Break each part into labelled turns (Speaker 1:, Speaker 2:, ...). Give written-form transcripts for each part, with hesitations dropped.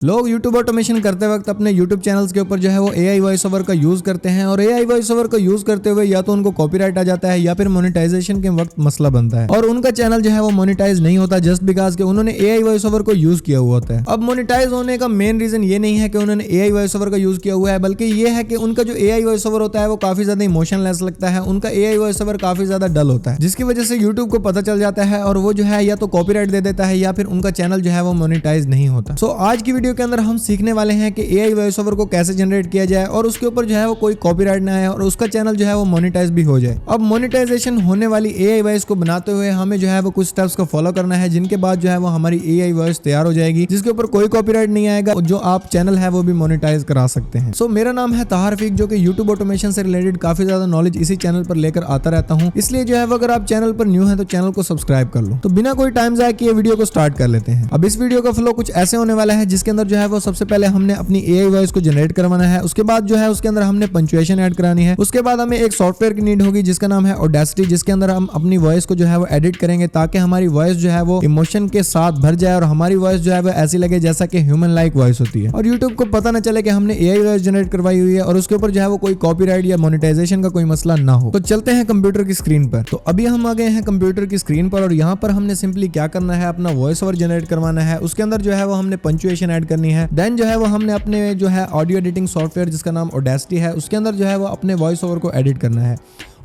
Speaker 1: लोग YouTube automation करते वक्त अपने YouTube चैनल्स के ऊपर जो है वो AI वॉइस ओवर का यूज करते हैं और AI वॉइस ओवर का यूज करते हुए या तो उनको कॉपीराइट आ जाता है या फिर मोनेटाइजेशन के वक्त मसला बनता है और उनका चैनल जो है वो मोनेटाइज नहीं होता जस्ट बिकॉज के उन्होंने AI वॉइस ओवर को यूज किया हुआ होता है। अब मोनेटाइज होने का मेन रीजन ये नहीं है कि उन्होंने AI वॉइस ओवर का यूज किया हुआ है, बल्कि ये है कि उनका जो AI वॉइस ओवर होता है वो काफी ज्यादा इमोशनलेस लगता है, उनका AI वॉइस ओवर काफी ज्यादा डल होता है, जिसकी वजह से YouTube को पता चल जाता है और वो जो है या तो कॉपीराइट दे देता है या फिर उनका चैनल जो है वो मोनेटाइज नहीं होता। सो आज की वीडियो के अंदर हम सीखने वाले हैं कि AI वॉइस ओवर को कैसे जनरेट किया जाए और उसके ऊपर जो है वो कोई कॉपीराइट ना आए और उसका चैनल जो है वो मोनेटाइज भी हो जाए। अब मोनेटाइजेशन होने वाली AI वॉइस को बनाते हुए हमें जो है वो कुछ स्टेप्स को फॉलो करना है, जिनके बाद जो है वो हमारी AI वॉइस तैयार हो जाएगी जिसके ऊपर कोई कॉपीराइट नहीं आएगा, जो आप चैनल है वो भी मोनेटाइज करा सकते हैं। सो मेरा नाम है ताहर रफीक, जो कि YouTube ऑटोमेशन से रिलेटेड काफी ज्यादा नॉलेज इसी चैनल पर लेकर आता रहता हूँ, इसलिए जो है वो अगर आप चैनल पर न्यू है तो चैनल को सब्सक्राइब कर लो। तो बिना कोई टाइम जाए किए वीडियो को स्टार्ट कर लेते हैं। अब इस वीडियो का फ्लो कुछ ऐसे होने वाला है जिसके अंदर जो है वो सबसे पहले हमने अपनी AI वॉइस को जनरेट करवाना है, उसके बाद जो है उसके अंदर हमने पंक्चुएशन ऐड करानी है, उसके बाद हमें एक सॉफ्टवेयर की नीड होगी जिसका नाम है ऑडेसिटी, जिसके अंदर हम अपनी वॉइस को जो है वो एडिट करेंगे ताकि हमारी वॉइस जो है वो इमोशन के साथ भर जाए और हमारी वॉइस जो है वो ऐसी लगे जैसा कि ह्यूमन लाइक वॉइस होती है और यूट्यूब को पता न चले कि हमने AI वॉइस जनरेट करवाई हुई है और उसके ऊपर जो है वो कोई कॉपीराइट या मोनेटाइजेशन का कोई मसला ना हो। तो चलते हैं कंप्यूटर की स्क्रीन पर। तो अभी हम आ गए हैं कंप्यूटर की स्क्रीन पर और यहाँ पर हमने सिंपली क्या करना है, अपना वॉइस ओवर जनरेट करवाना है, उसके अंदर जो है वो हमने पंक्चुएशन ऐड करनी है, देन जो है वो हमने अपने जो है ऑडियो एडिटिंग सॉफ्टवेयर जिसका नाम ऑडेसिटी है उसके अंदर जो है वो अपने वॉइस ओवर को एडिट करना है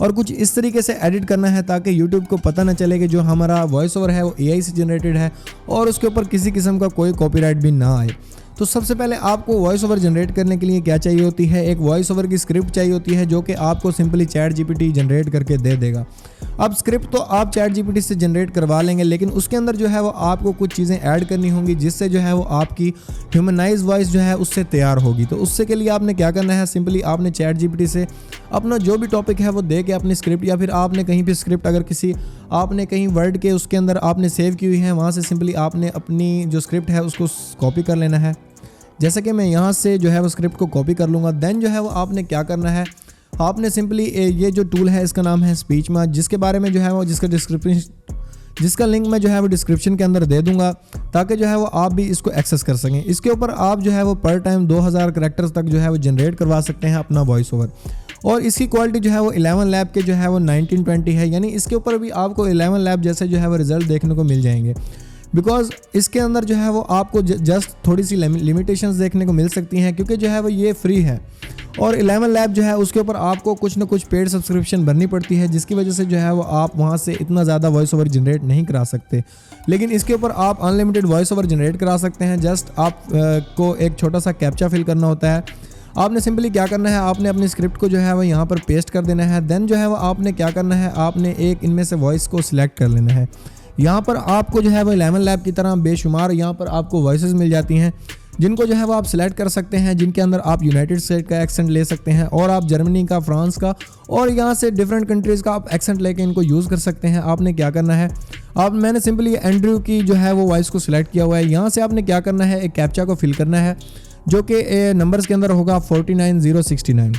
Speaker 1: और कुछ इस तरीके से एडिट करना है ताकि YouTube को पता न चले कि जो हमारा वॉइस ओवर है वो AI से जनरेटेड है और उसके ऊपर किसी किस्म का कोई कॉपीराइट भी ना आए। तो सबसे पहले आपको वॉइस ओवर जनरेट करने के लिए क्या चाहिए होती है, एक वॉइस ओवर की स्क्रिप्ट चाहिए होती है जो कि आपको सिंपली ChatGPT जनरेट करके दे देगा। अब स्क्रिप्ट तो आप ChatGPT से जनरेट करवा लेंगे, लेकिन उसके अंदर जो है वो आपको कुछ चीज़ें ऐड करनी होंगी जिससे जो है वो आपकी ह्यूमनाइज वॉइस जो है उससे तैयार होगी। तो उससे के लिए आपने क्या करना है, सिंपली आपने ChatGPT से अपना जो भी टॉपिक है वो दे के अपनी स्क्रिप्ट या फिर आपने कहीं भी स्क्रिप्ट अगर किसी आपने कहीं वर्ड के उसके अंदर आपने सेव की हुई है वहाँ से सिंपली आपने अपनी जो स्क्रिप्ट है उसको कॉपी कर लेना है। जैसे कि मैं यहाँ से जो है वो स्क्रिप्ट को कॉपी कर लूँगा, देन जो है वो आपने क्या करना है, आपने सिंपली ये जो टूल है इसका नाम है स्पीच मार्क, जिसके बारे में जो है वो जिसका लिंक मैं जो है वो डिस्क्रिप्शन के अंदर दे दूंगा ताकि जो है वो आप भी इसको एक्सेस कर सकें। इसके ऊपर आप जो है वो पर टाइम 2000 करैक्टर्स तक जो है वो जनरेट करवा सकते हैं अपना वॉइस ओवर और इसकी क्वालिटी जो है वो 11 लैब के जो है वो 1920 है, यानी इसके ऊपर भी आपको 11 लैब जैसे जो है वो रिजल्ट देखने को मिल जाएंगे, बिकॉज इसके अंदर जो है वो आपको जस्ट थोड़ी सी लिमिटेशंस देखने को मिल सकती हैं क्योंकि जो है वो ये फ्री है और 11 लैब जो है उसके ऊपर आपको कुछ ना कुछ पेड सब्सक्रिप्शन भरनी पड़ती है जिसकी वजह से जो है वो आप वहाँ से इतना ज़्यादा वॉइस ओवर जनरेट नहीं करा सकते, लेकिन इसके ऊपर आप अनलिमिटेड वॉइस ओवर जनरेट करा सकते हैं। जस्ट आप को एक छोटा सा कैप्चा फिल करना होता है। आपने सिंपली क्या करना है, आपने अपनी स्क्रिप्ट को जो है वो यहाँ पर पेस्ट कर देना है, देन जो है वो आपने क्या करना है, आपने एक इनमें से वॉइस को सिलेक्ट कर लेना है। यहाँ पर आपको जो है वो 11 लैब की तरह बेशुमार यहाँ पर आपको वॉइसेस मिल जाती हैं जिनको जो है वो आप सिलेक्ट कर सकते हैं, जिनके अंदर आप यूनाइटेड स्टेट का एक्सेंट ले सकते हैं और आप जर्मनी का, फ्रांस का और यहाँ से डिफरेंट कंट्रीज़ का आप एक्सेंट लेके इनको यूज़ कर सकते हैं। आपने क्या करना है, मैंने सिंपली एंड्रयू की जो है वो वॉइस को सिलेक्ट किया हुआ है। यहाँ से आपने क्या करना है, एक कैप्चा को फिल करना है जो कि नंबर्स के अंदर होगा 49069।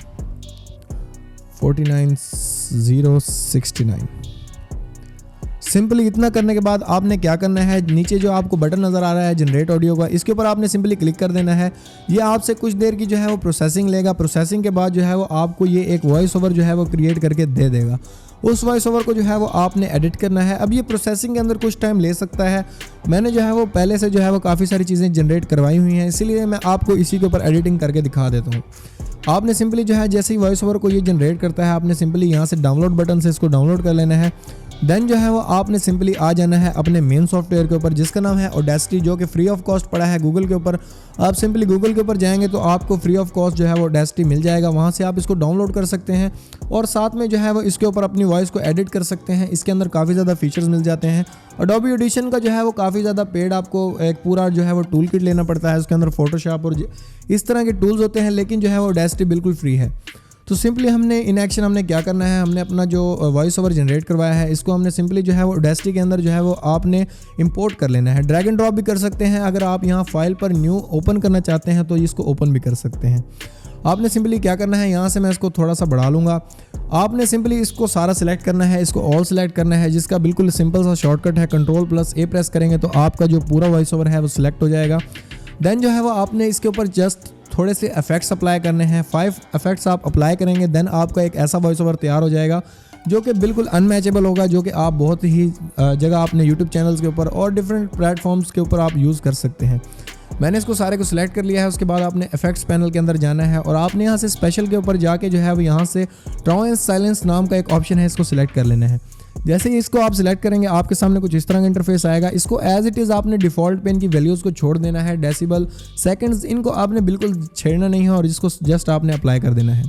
Speaker 1: सिंपली इतना करने के बाद आपने क्या करना है, नीचे जो आपको बटन नज़र आ रहा है जनरेट ऑडियो का, इसके ऊपर आपने सिंपली क्लिक कर देना है। ये आपसे कुछ देर की जो है वो प्रोसेसिंग लेगा। प्रोसेसिंग के बाद जो है वो आपको ये एक वॉइस ओवर जो है वो क्रिएट करके दे देगा। उस वॉइस ओवर को जो है वो आपने एडिट करना है। अब ये प्रोसेसिंग के अंदर कुछ टाइम ले सकता है। मैंने जो है वो पहले से जो है वो काफ़ी सारी चीज़ें जनरेट करवाई हुई हैं, इसीलिए मैं आपको इसी के ऊपर एडिटिंग करके दिखा देता हूँ। आपने सिंपली जो है जैसे ही वॉइस ओवर को ये जनरेट करता है आपने सिंपली यहाँ से डाउनलोड बटन से इसको डाउनलोड कर लेना है। देन जो है वो आपने सिंपली आ जाना है अपने मेन सॉफ्टवेयर के ऊपर जिसका नाम है ऑडेसिटी, जो कि फ्री ऑफ कॉस्ट पड़ा है गूगल के ऊपर। आप सिंपली गूगल के ऊपर जाएंगे तो आपको फ्री ऑफ कॉस्ट जो है वो ऑडेसिटी मिल जाएगा, वहाँ से आप इसको डाउनलोड कर सकते हैं और साथ में जो है वो इसके ऊपर अपनी वॉइस को एडिट कर सकते हैं। इसके अंदर काफ़ी ज़्यादा फीचर्स मिल जाते हैं। अडोबी ऑडिशन का जो है वो काफ़ी ज़्यादा पेड आपको एक पूरा जो है वो टूल किट लेना पड़ता है, उसके अंदर फोटोशॉप और इस तरह के टूल्स होते हैं, लेकिन जो है वो ऑडेसिटी बिल्कुल फ्री है। तो सिंपली हमने इन एक्शन हमने क्या करना है, हमने अपना जो वॉइस ओवर जनरेट करवाया है इसको हमने सिंपली जो है वो ऑडेसिटी के अंदर जो है वो आपने इंपोर्ट कर लेना है। ड्रैग एंड ड्रॉप भी कर सकते हैं, अगर आप यहाँ फाइल पर न्यू ओपन करना चाहते हैं तो इसको ओपन भी कर सकते हैं। आपने सिंपली क्या करना है, यहाँ से मैं इसको थोड़ा सा बढ़ा लूँगा। आपने सिंपली इसको सारा सिलेक्ट करना है, इसको ऑल सिलेक्ट करना है, जिसका बिल्कुल सिंपल सा शॉर्टकट है, Ctrl+A प्रेस करेंगे तो आपका जो पूरा वॉइस ओवर है वो सिलेक्ट हो जाएगा। देन जो है वो आपने इसके ऊपर जस्ट थोड़े से इफेक्ट्स अप्लाई करने हैं। 5 इफेक्ट्स आप अप्लाई करेंगे, देन आपका एक ऐसा वॉइस ओवर तैयार हो जाएगा जो कि बिल्कुल अनमैचेबल होगा, जो कि आप बहुत ही जगह अपने यूट्यूब चैनल्स के ऊपर और डिफरेंट प्लेटफॉर्म्स के ऊपर आप यूज़ कर सकते हैं। मैंने इसको सारे को सिलेक्ट कर लिया है। उसके बाद आपने इफेक्ट्स पैनल के अंदर जाना है और आपने यहाँ से स्पेशल के ऊपर जाके जो है वो यहाँ से ट्रांस साइलेंस नाम का एक ऑप्शन है, इसको सिलेक्ट कर लेना है। जैसे ही इसको आप सिलेक्ट करेंगे आपके सामने कुछ इस तरह का इंटरफेस आएगा। इसको एज इट इज़ आपने डिफ़ॉल्ट पे इनकी वैल्यूज़ को छोड़ देना है। डेसिबल, सेकंड्स, इनको आपने बिल्कुल छेड़ना नहीं है और इसको जस्ट आपने अप्लाई कर देना है।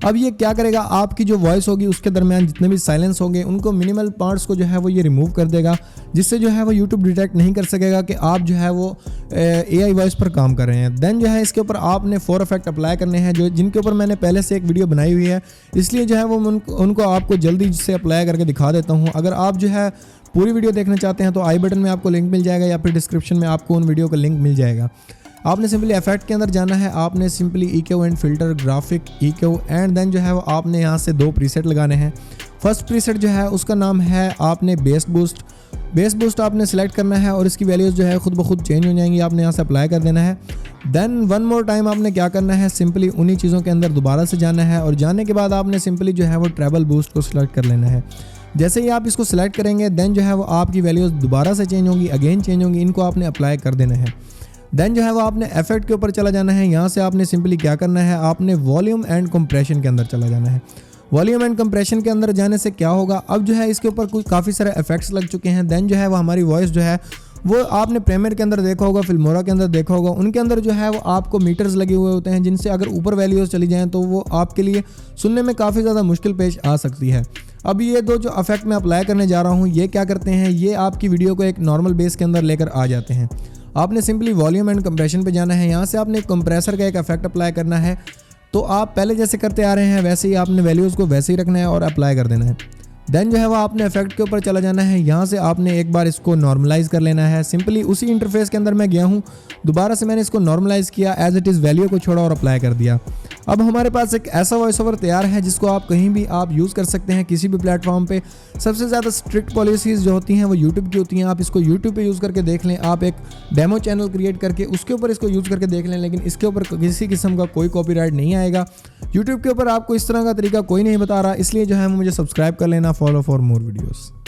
Speaker 1: अब ये क्या करेगा, आपकी जो वॉइस होगी उसके दरमियान जितने भी साइलेंस होंगे उनको मिनिमल पार्ट्स को जो है वो ये रिमूव कर देगा, जिससे जो है वो यूट्यूब डिटेक्ट नहीं कर सकेगा कि आप जो है वो AI वॉइस पर काम कर रहे हैं। देन जो है इसके ऊपर आपने 4 इफेक्ट अप्लाई करने हैं, जो जिनके ऊपर मैंने पहले से एक वीडियो बनाई हुई है, इसलिए जो है वो उनको आपको जल्दी से अप्लाई करके दिखा देता हूँ। अगर आप जो है पूरी वीडियो देखना चाहते हैं तो आई बटन में आपको लिंक मिल जाएगा या फिर डिस्क्रिप्शन में आपको उन वीडियो का लिंक मिल जाएगा। आपने सिंपली इफेक्ट के अंदर जाना है, आपने simply EQ and filter, graphic, EQ and then जो है वो आपने यहाँ से 2 प्रीसेट लगाने हैं। फर्स्ट प्रीसेट जो है उसका नाम है आपने बेस बूस्ट। बेस बूस्ट आपने सेलेक्ट करना है और इसकी वैल्यूज़ जो है खुद ब खुद चेंज हो जाएंगी, आपने यहाँ से अप्लाई कर देना है। देन वन मोर टाइम आपने क्या करना है, सिंपली उन्हीं चीज़ों के अंदर दोबारा से जाना है और जाने के बाद आपने सिंपली जो है वो ट्रेबल बूस्ट को सिलेक्ट कर लेना है। जैसे ही आप इसको सिलेक्ट करेंगे देन जो है वो आपकी वैल्यूज़ दोबारा से चेंज होंगी, अगेन चेंज होंगी, इनको आपने अप्लाई कर देना है। देन जो है वो आपने इफेक्ट के ऊपर चला जाना है। यहाँ से आपने सिंपली क्या करना है, आपने वॉल्यूम एंड कंप्रेशन के अंदर चला जाना है। वॉल्यूम एंड कंप्रेशन के अंदर जाने से क्या होगा, अब जो है इसके ऊपर कुछ काफ़ी सारे इफेक्ट्स लग चुके हैं। देन जो है वो हमारी वॉइस जो है वो आपने प्रीमियर के अंदर देखा होगा, फिल्मोरा के अंदर देखा होगा, उनके अंदर जो है वो आपको मीटर्स लगे हुए होते हैं, जिनसे अगर ऊपर वैल्यूज़ चली जाएँ तो वो आपके लिए सुनने में काफ़ी ज़्यादा मुश्किल पेश आ सकती है। अब ये 2 जो इफेक्ट मैं अप्लाई करने जा रहा हूँ, ये क्या करते हैं, ये आपकी वीडियो को एक नॉर्मल बेस के अंदर लेकर आ जाते हैं। आपने सिंपली वॉल्यूम एंड कंप्रेशन पे जाना है, यहाँ से आपने कंप्रेसर का एक इफेक्ट अप्लाई करना है। तो आप पहले जैसे करते आ रहे हैं वैसे ही आपने वैल्यूज़ को वैसे ही रखना है और अप्लाई कर देना है। देन जो है वो आपने इफेक्ट के ऊपर चला जाना है, यहाँ से आपने एक बार इसको नॉर्मलाइज़ कर लेना है। सिंपली उसी इंटरफेस के अंदर मैं गया हूँ, दोबारा से मैंने इसको नॉर्मलाइज़ किया, एज इट इज़ वैल्यू को छोड़ा और अप्लाई कर दिया। अब हमारे पास एक ऐसा वॉइस ओवर तैयार है जिसको आप कहीं भी आप यूज़ कर सकते हैं, किसी भी प्लेटफॉर्म पे। सबसे ज़्यादा स्ट्रिक्ट पॉलिसीज़ जो होती हैं वो यूट्यूब की होती हैं। आप इसको यूट्यूब पे यूज़ करके देख लें, आप एक डेमो चैनल क्रिएट करके उसके ऊपर इसको यूज़ करके देख लें, लेकिन इसके ऊपर किसी किस्म का कोई कॉपीराइट नहीं आएगा। यूट्यूब के ऊपर आपको इस तरह का तरीका कोई नहीं बता रहा, इसलिए जो है मुझे सब्सक्राइब कर लेना, फॉलो फॉर मोर वीडियोज़।